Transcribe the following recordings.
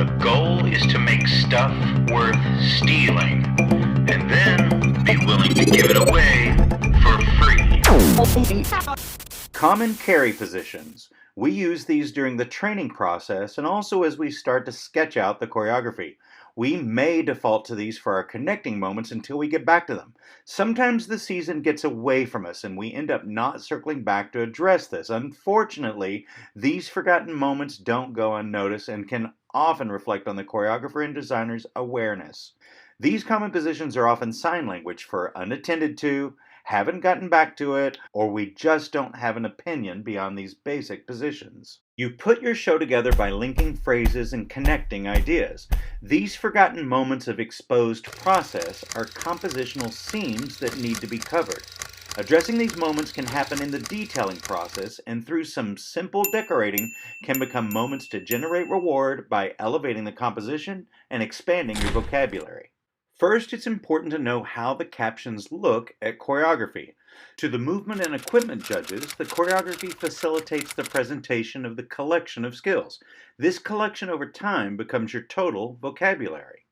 The goal is to make stuff worth stealing, and then be willing to give it away for free. Common carry positions. We use these during the training process and also as we start to sketch out the choreography. We may default to these for our connecting moments until we get back to them. Sometimes the season gets away from us and we end up not circling back to address this. Unfortunately, these forgotten moments don't go unnoticed and can often reflect on the choreographer and designer's awareness. These common positions are often sign language for unattended to, haven't gotten back to it, or we just don't have an opinion beyond these basic positions. You put your show together by linking phrases and connecting ideas. These forgotten moments of exposed process are compositional seams that need to be covered. Addressing these moments can happen in the detailing process, and through some simple decorating can become moments to generate reward by elevating the composition and expanding your vocabulary. First, it's important to know how the captions look at choreography. To the movement and equipment judges, the choreography facilitates the presentation of the collection of skills. This collection over time becomes your total vocabulary.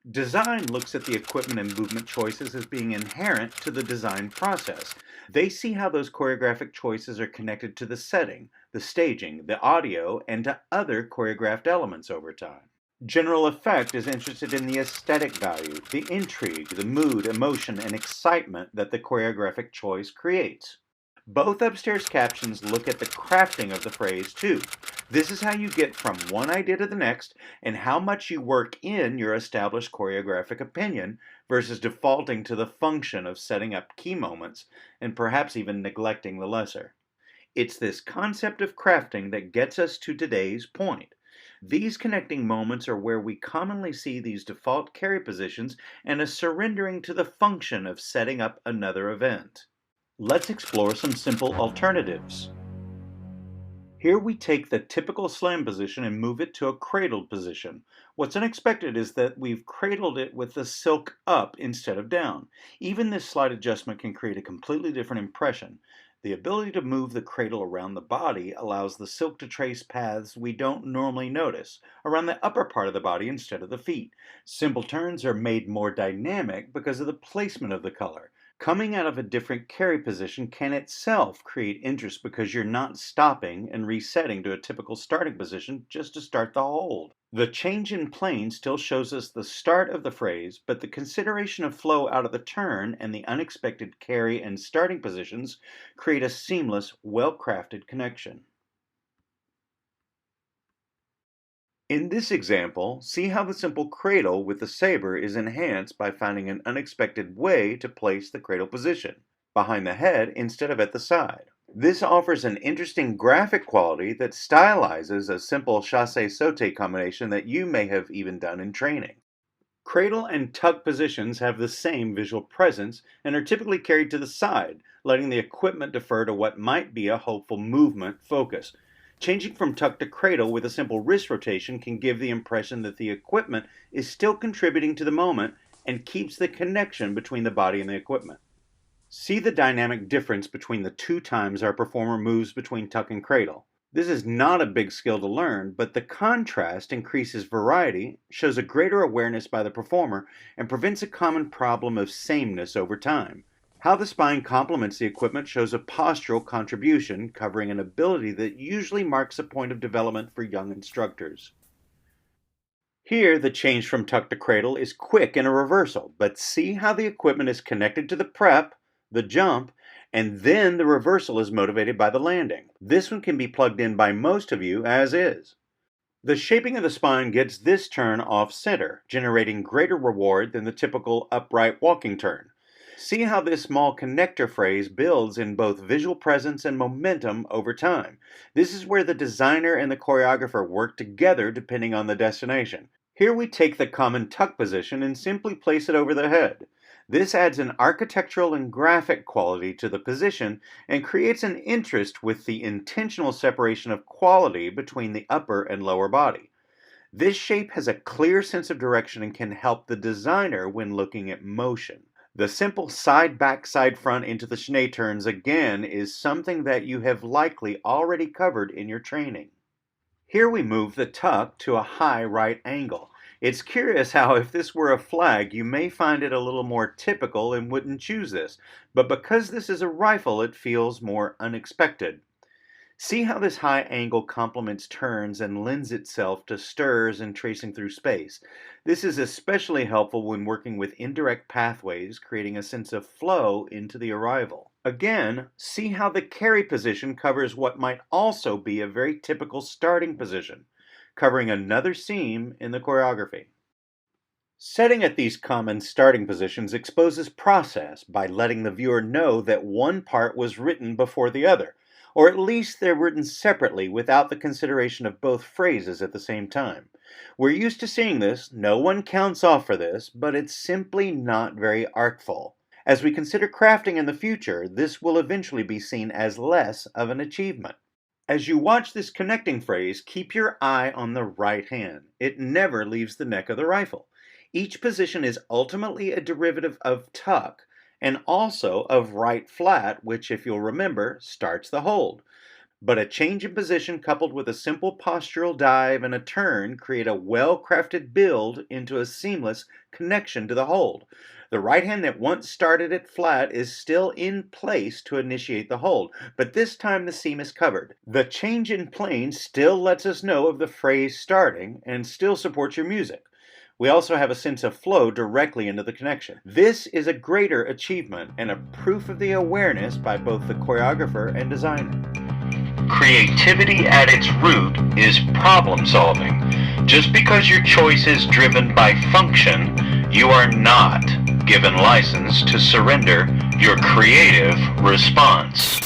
Design looks at the equipment and movement choices as being inherent to the design process. They see how those choreographic choices are connected to the setting, the staging, the audio, and to other choreographed elements over time. General Effect is interested in the aesthetic value, the intrigue, the mood, emotion, and excitement that the choreographic choice creates. Both upstairs captions look at the crafting of the phrase too. This is how you get from one idea to the next and how much you work in your established choreographic opinion versus defaulting to the function of setting up key moments and perhaps even neglecting the lesser. It's this concept of crafting that gets us to today's point. These connecting moments are where we commonly see these default carry positions and a surrendering to the function of setting up another event. Let's explore some simple alternatives. Here we take the typical slam position and move it to a cradled position. What's unexpected is that we've cradled it with the silk up instead of down. Even this slight adjustment can create a completely different impression. The ability to move the cradle around the body allows the silk to trace paths we don't normally notice, around the upper part of the body instead of the feet. Simple turns are made more dynamic because of the placement of the color. Coming out of a different carry position can itself create interest because you're not stopping and resetting to a typical starting position just to start the hold. The change in plane still shows us the start of the phrase, but the consideration of flow out of the turn and the unexpected carry and starting positions create a seamless, well-crafted connection. In this example, see how the simple cradle with the saber is enhanced by finding an unexpected way to place the cradle position, behind the head instead of at the side. This offers an interesting graphic quality that stylizes a simple chassé-sauté combination that you may have even done in training. Cradle and tuck positions have the same visual presence and are typically carried to the side, letting the equipment defer to what might be a hopeful movement focus. Changing from tuck to cradle with a simple wrist rotation can give the impression that the equipment is still contributing to the moment and keeps the connection between the body and the equipment. See the dynamic difference between the two times our performer moves between tuck and cradle. This is not a big skill to learn, but the contrast increases variety, shows a greater awareness by the performer, and prevents a common problem of sameness over time. How the spine complements the equipment shows a postural contribution, covering an ability that usually marks a point of development for young instructors. Here, the change from tuck to cradle is quick in a reversal, but see how the equipment is connected to the prep, the jump, and then the reversal is motivated by the landing. This one can be plugged in by most of you as is. The shaping of the spine gets this turn off center, generating greater reward than the typical upright walking turn. See how this small connector phrase builds in both visual presence and momentum over time. This is where the designer and the choreographer work together depending on the destination. Here we take the common tuck position and simply place it over the head. This adds an architectural and graphic quality to the position and creates an interest with the intentional separation of quality between the upper and lower body. This shape has a clear sense of direction and can help the designer when looking at motion. The simple side back side front into the chassé turns again is something that you have likely already covered in your training. Here we move the tuck to a high right angle. It's curious how if this were a flag, you may find it a little more typical and wouldn't choose this, but because this is a rifle, it feels more unexpected. See how this high angle complements turns and lends itself to stirs and tracing through space. This is especially helpful when working with indirect pathways, creating a sense of flow into the arrival. Again, see how the carry position covers what might also be a very typical starting position, covering another seam in the choreography. Setting at these common starting positions exposes process by letting the viewer know that one part was written before the other, or at least they're written separately without the consideration of both phrases at the same time. We're used to seeing this, no one counts off for this, but it's simply not very artful. As we consider crafting in the future, this will eventually be seen as less of an achievement. As you watch this connecting phrase, keep your eye on the right hand. It never leaves the neck of the rifle. Each position is ultimately a derivative of tuck and also of right flat, which, if you'll remember, starts the hold. But a change in position coupled with a simple postural dive and a turn create a well-crafted build into a seamless connection to the hold. The right hand that once started it flat is still in place to initiate the hold, but this time the seam is covered. The change in plane still lets us know of the phrase starting and still supports your music. We also have a sense of flow directly into the connection. This is a greater achievement and a proof of the awareness by both the choreographer and designer. Creativity at its root is problem solving. Just because your choice is driven by function, you are not given license to surrender your creative response.